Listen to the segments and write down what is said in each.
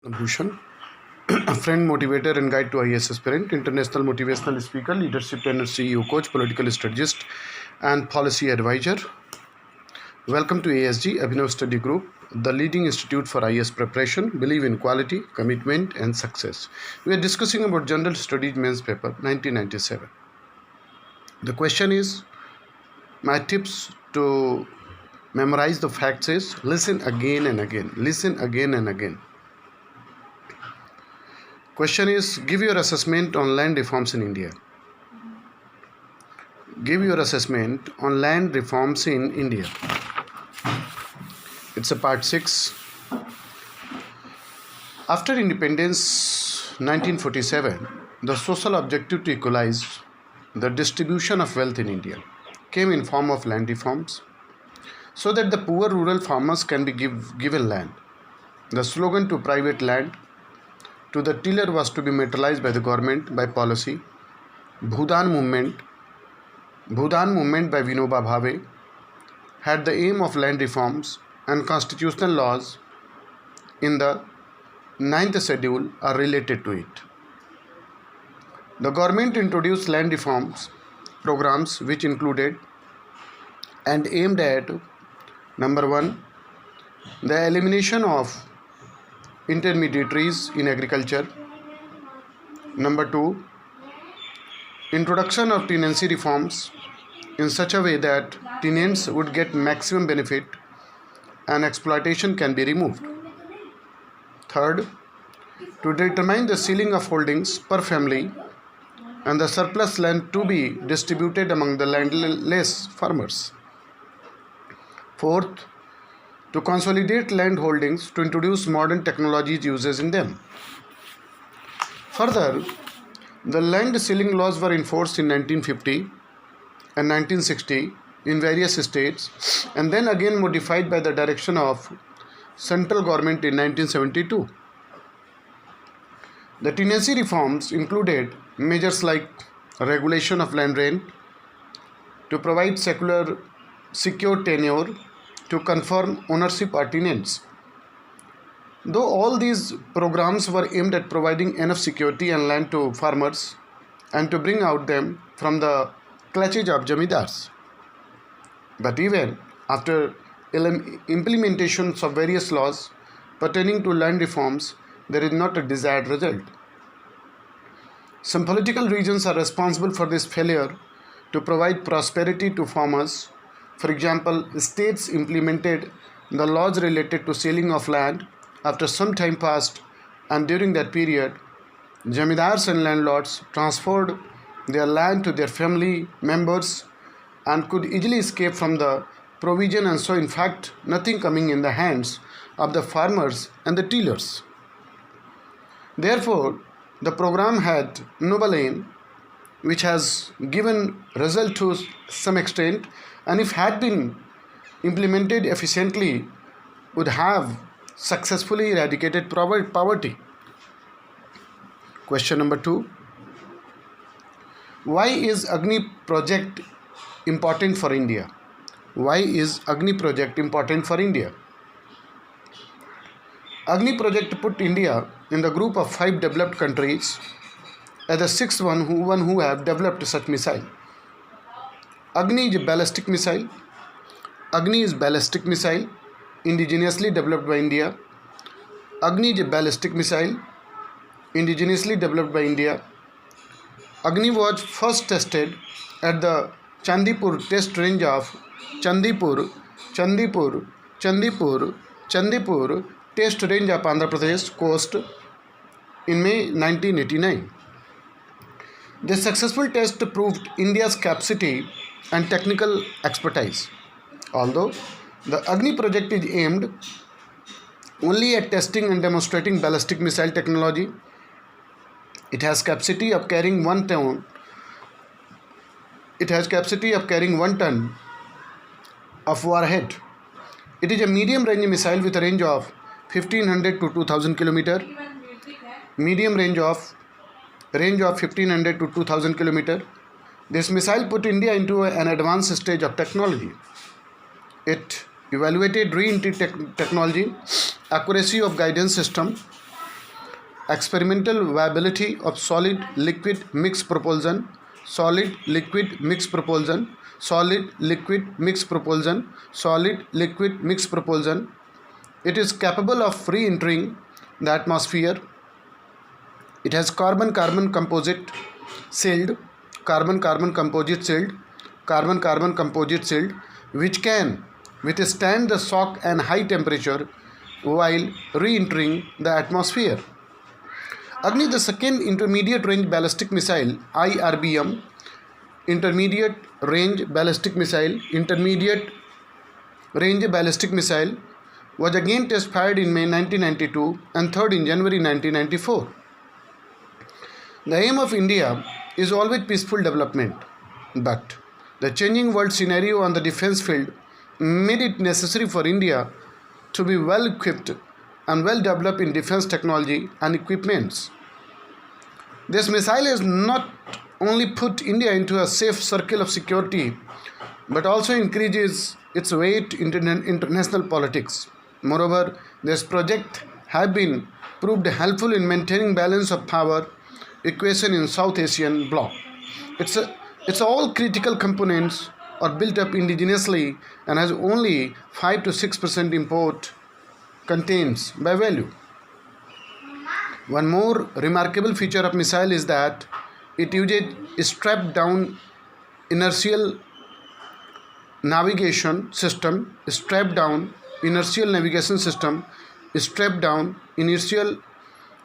Bhushan, a friend, motivator, and guide to IAS aspirant, international motivational speaker, leadership trainer, CEO, coach, political strategist, and policy advisor. Welcome to ASG Abhinav Study Group, the leading institute for IAS preparation. Believe in quality, commitment, and success. We are discussing about General Studies Men's Paper 1997. The question is, my tips to memorize the facts is listen again and again. Listen again and again. Question is, give your assessment on land reforms in India. Give your assessment on land reforms in India. It's a part 6. After independence 1947, the social objective to equalize the distribution of wealth in India came in form of land reforms so that the poor rural farmers can be given land. The slogan to private land to the tiller was to be materialized by the government by policy. Bhudan movement by Vinoba Bhave had the aim of land reforms, and constitutional laws in the 9th schedule are related to it. The government introduced land reforms programs which included and aimed at number 1, the elimination of intermediaries in agriculture. Number 2, introduction of tenancy reforms in such a way that tenants would get maximum benefit and exploitation can be removed. Third, to determine the ceiling of holdings per family and the surplus land to be distributed among the landless farmers. Fourth, to consolidate land holdings to introduce modern technologies uses in them. Further, the land ceiling laws were enforced in 1950 and 1960 in various states and then again modified by the direction of central government in 1972. The tenancy reforms included measures like regulation of land rent to provide secure tenure to confirm ownership or tenants. Though all these programs were aimed at providing enough security and land to farmers and to bring out them from the clutches of jamidars. But even after implementations of various laws pertaining to land reforms, there is not a desired result. Some political reasons are responsible for this failure to provide prosperity to farmers. For example, states implemented the laws related to selling of land after some time passed, and during that period, jamidars and landlords transferred their land to their family members and could easily escape from the provision, and so in fact nothing coming in the hands of the farmers and the tillers. Therefore, the program had noble aim, which has given result to some extent, and if had been implemented efficiently would have successfully eradicated poverty. Question number 2. Why is Agni project important for India? Why is Agni project important for India? Agni project put India in the group of 5 developed countries as the 6th one who have developed such missile. Agni is a ballistic missile. Agni is ballistic missile indigenously developed by India. Agni is a ballistic missile indigenously developed by India. Agni was first tested at the Chandipur test range of Chandipur test range of Andhra Pradesh coast in May 1989. The successful test proved India's capacity and technical expertise. Although the Agni project is aimed only at testing and demonstrating ballistic missile technology, it has capacity of carrying 1 ton. It has capacity of carrying 1 ton of warhead. It is a medium range missile with a range of 1500 to 2000 km. Medium range of 1500 to 2000 km. This missile put India into an advanced stage of technology. It evaluated re-entry technology, accuracy of guidance system, experimental viability of solid liquid mixed propulsion, solid liquid mixed propulsion, solid liquid mixed propulsion, solid liquid mixed propulsion. It is capable of re-entering the atmosphere. It has carbon-carbon composite sealed, carbon-carbon composite sealed, carbon-carbon composite sealed, which can withstand the shock and high temperature while re-entering the atmosphere. Agni, the second intermediate range ballistic missile, IRBM, intermediate range ballistic missile, was again test fired in May 1992 and third in January 1994. The aim of India is always peaceful development, but the changing world scenario on the defense field made it necessary for India to be well equipped and well developed in defense technology and equipments. This missile has not only put India into a safe circle of security, but also increases its weight in international politics. Moreover, this project has been proved helpful in maintaining balance of power equation in South Asian bloc. It's all critical components are built up indigenously and has only 5 to 6% import contains by value. One more remarkable feature of missile is that it uses strapped down inertial navigation system, strapped down inertial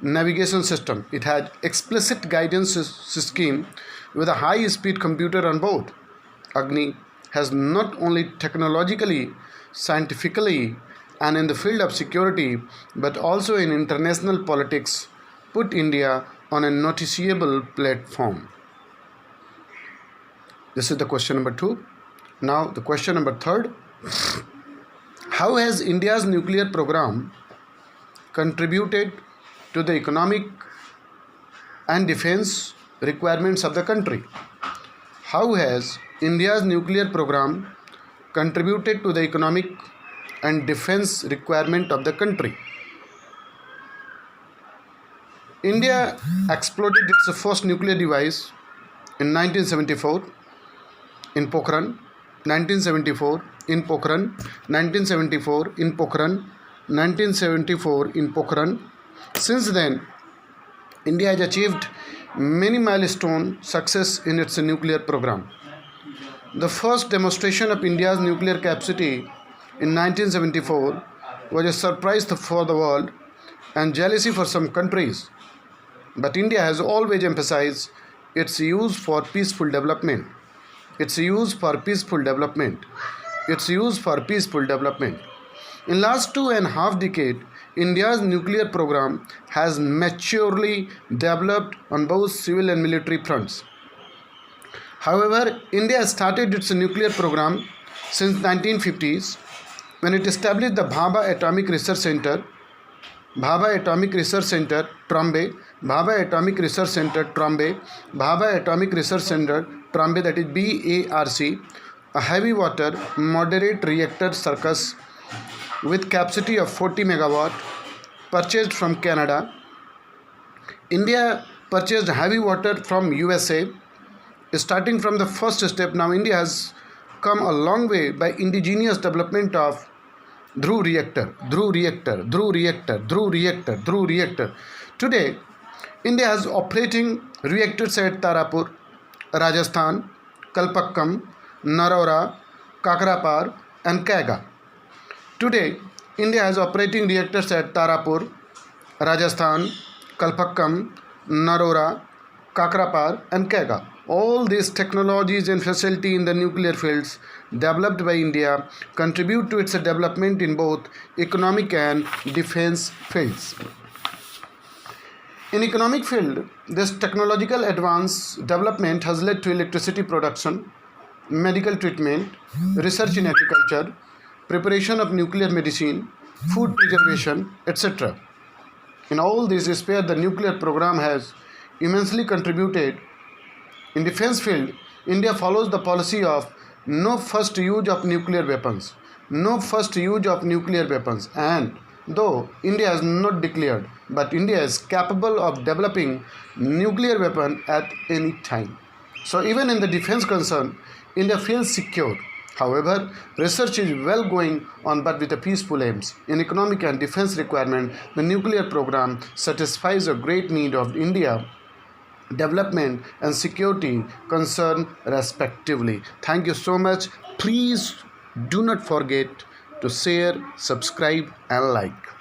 navigation system. It had explicit guidance scheme with a high speed computer on board. Agni has not only technologically, scientifically, and in the field of security, but also in international politics, put India on a noticeable platform. This is the question number 2. Now the question number 3. How has India's nuclear program contributed to the economic and defense requirements of the country? How has India's nuclear program contributed to the economic and defense requirement of the country? India exploded its first nuclear device in 1974 in Pokhran, 1974 in Pokhran, 1974 in Pokhran, 1974 in Pokhran. Since then, India has achieved many milestone success in its nuclear program. The first demonstration of India's nuclear capacity in 1974 was a surprise for the world and jealousy for some countries. But India has always emphasized its use for peaceful development. In last 2.5 decades, India's nuclear program has maturely developed on both civil and military fronts. However, India started its nuclear program since 1950s when it established the Bhabha Atomic Research Center, Bhabha Atomic Research Center, Trombay, Bhabha Atomic Research Center, Trombay, Bhabha Atomic Research Center, Trombay, that is BARC, a heavy water moderate reactor circus with capacity of 40 megawatt, purchased from Canada. India purchased heavy water from USA. Starting from the first step, now India has come a long way by indigenous development of Dhruv reactor. Today, India has operating reactors at Tarapur, Rajasthan, Kalpakkam, Narora, Kakrapar and Kaiga. Today, India has operating reactors at Tarapur, Rajasthan, Kalpakkam, Narora, Kakrapar and Kaiga. All these technologies and facility in the nuclear fields developed by India contribute to its development in both economic and defense fields. In economic field, this technological advance development has led to electricity production, medical treatment, research in agriculture, preparation of nuclear medicine, food preservation, etc. In all these spheres, the nuclear program has immensely contributed. In defense field, India follows the policy of no first use of nuclear weapons, and Though India has not declared, but India is capable of developing nuclear weapon at any time. So even in the defense concern, India feels secure. However, research is well going on but with a peaceful aims. In economic and defense requirement, the nuclear program satisfies a great need of India development and security concern respectively. Thank you so much. Please do not forget to share, subscribe and like.